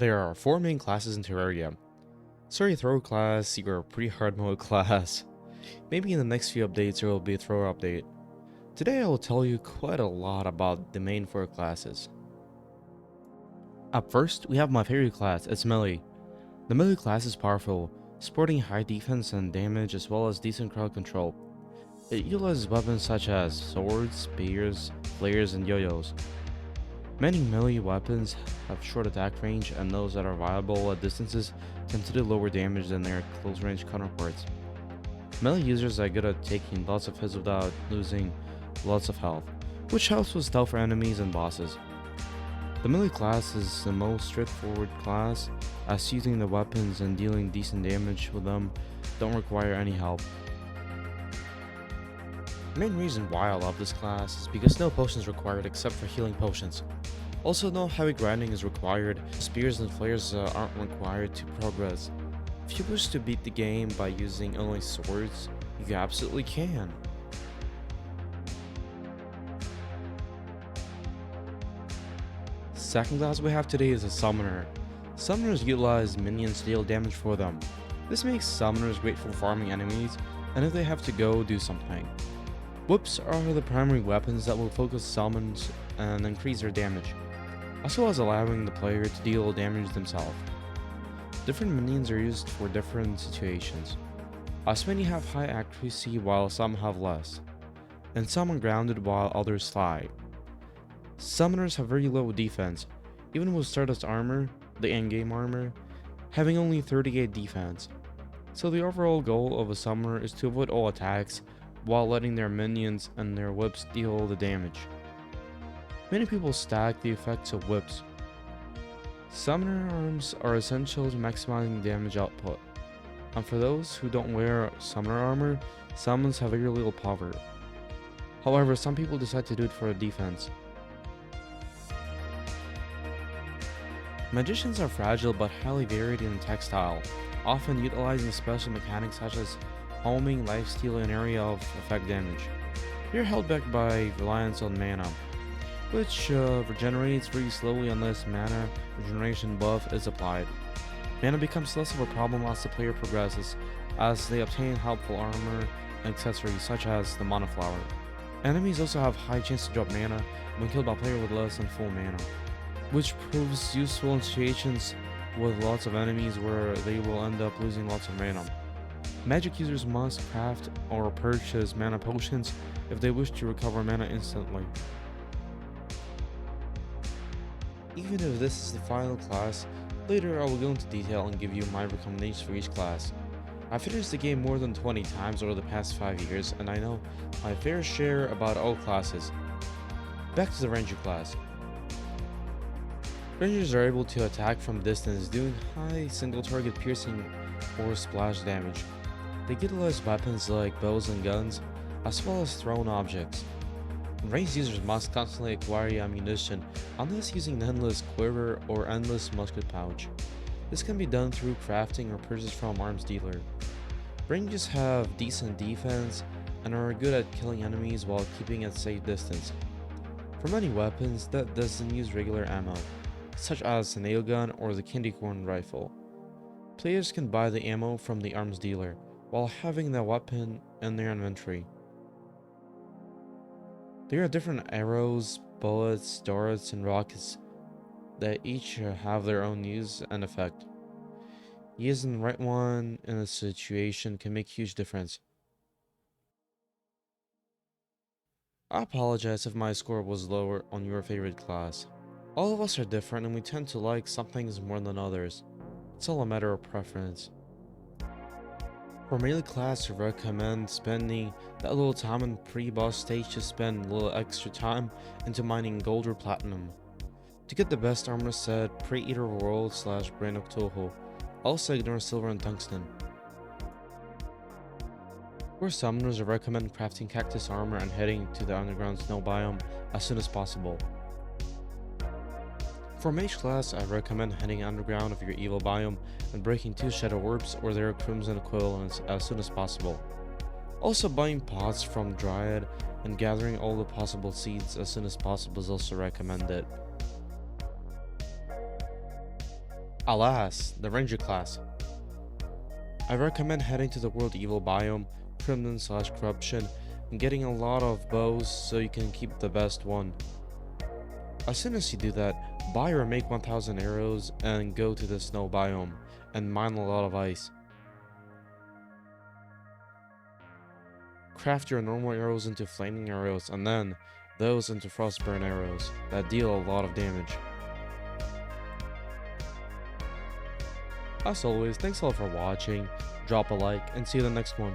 There are four main classes in Terraria. Sorry, throw class, your pre-hard mode class. Maybe in the next few updates there will be a throw update. Today I will tell you quite a lot about the main four classes. Up first, we have my favorite class, it's Melee. The Melee class is powerful, sporting high defense and damage as well as decent crowd control. It utilizes weapons such as swords, spears, flares, and yo-yos. Many melee weapons have short attack range, and those that are viable at distances tend to do lower damage than their close range counterparts. Melee users are good at taking lots of hits without losing lots of health, which helps with stealth for enemies and bosses. The melee class is the most straightforward class, as using the weapons and dealing decent damage with them don't require any help. The main reason why I love this class is because no potions required except for healing potions. Also, no heavy grinding is required, spears and flares aren't required to progress. If you wish to beat the game by using only swords, you absolutely can. Second class we have today is a Summoner. Summoners utilize minions to deal damage for them. This makes Summoners great for farming enemies, and if they have to go do something. Whips are the primary weapons that will focus summons and increase their damage, as well as allowing the player to deal damage themselves. Different minions are used for different situations, as many have high accuracy while some have less, and some are grounded while others fly. Summoners have very low defense, even with Stardust armor, the endgame armor, having only 38 defense. So the overall goal of a summoner is to avoid all attacks while letting their minions and their whips deal the damage. Many people stack the effects of whips. Summoner arms are essential to maximizing damage output, and for those who don't wear summoner armor, summons have very little power. However, some people decide to do it for the defense. Magicians are fragile but highly varied in attack style, often utilizing special mechanics such as homing, lifesteal, and area of effect damage. They are held back by reliance on mana, which regenerates very slowly unless mana regeneration buff is applied. Mana becomes less of a problem as the player progresses, as they obtain helpful armor and accessories such as the Mana Flower. Enemies also have high chance to drop mana when killed by a player with less than full mana, which proves useful in situations with lots of enemies where they will end up losing lots of mana. Magic users must craft or purchase mana potions if they wish to recover mana instantly. Even if this is the final class, later I will go into detail and give you my recommendations for each class. I finished the game more than 20 times over the past 5 years, and I know my fair share about all classes. Back to the Ranger class. Rangers are able to attack from distance, doing high single target piercing or splash damage. They utilize weapons like bows and guns, as well as thrown objects. Ranged users must constantly acquire ammunition unless using an endless quiver or endless musket pouch. This can be done through crafting or purchase from arms dealer. Rangers have decent defense and are good at killing enemies while keeping at safe distance. For many weapons that doesn't use regular ammo, such as the nail gun or the candy corn rifle, players can buy the ammo from the arms dealer while having the weapon in their inventory. There are different arrows, bullets, darts, and rockets that each have their own use and effect. Using the right one in a situation can make a huge difference. I apologize if my score was lower on your favorite class. All of us are different and we tend to like some things more than others. It's all a matter of preference. For melee class, I recommend spending that little time in pre-boss stage to spend a little extra time into mining gold or platinum. To get the best armor set, pray Eater World / Brain of Toho. Also ignore silver and tungsten. For summoners, I recommend crafting cactus armor and heading to the underground snow biome as soon as possible. For mage class, I recommend heading underground of your evil biome and breaking 2 shadow orbs or their crimson equivalents as soon as possible. Also, buying pots from Dryad and gathering all the possible seeds as soon as possible is also recommended. Alas, the Ranger class. I recommend heading to the World Evil biome, Crimson/Corruption, and getting a lot of bows so you can keep the best one. As soon as you do that, buy or make 1000 arrows and go to the snow biome and mine a lot of ice. Craft your normal arrows into flaming arrows and then those into frostburn arrows that deal a lot of damage. As always, thanks all for watching, drop a like, and see you in the next one.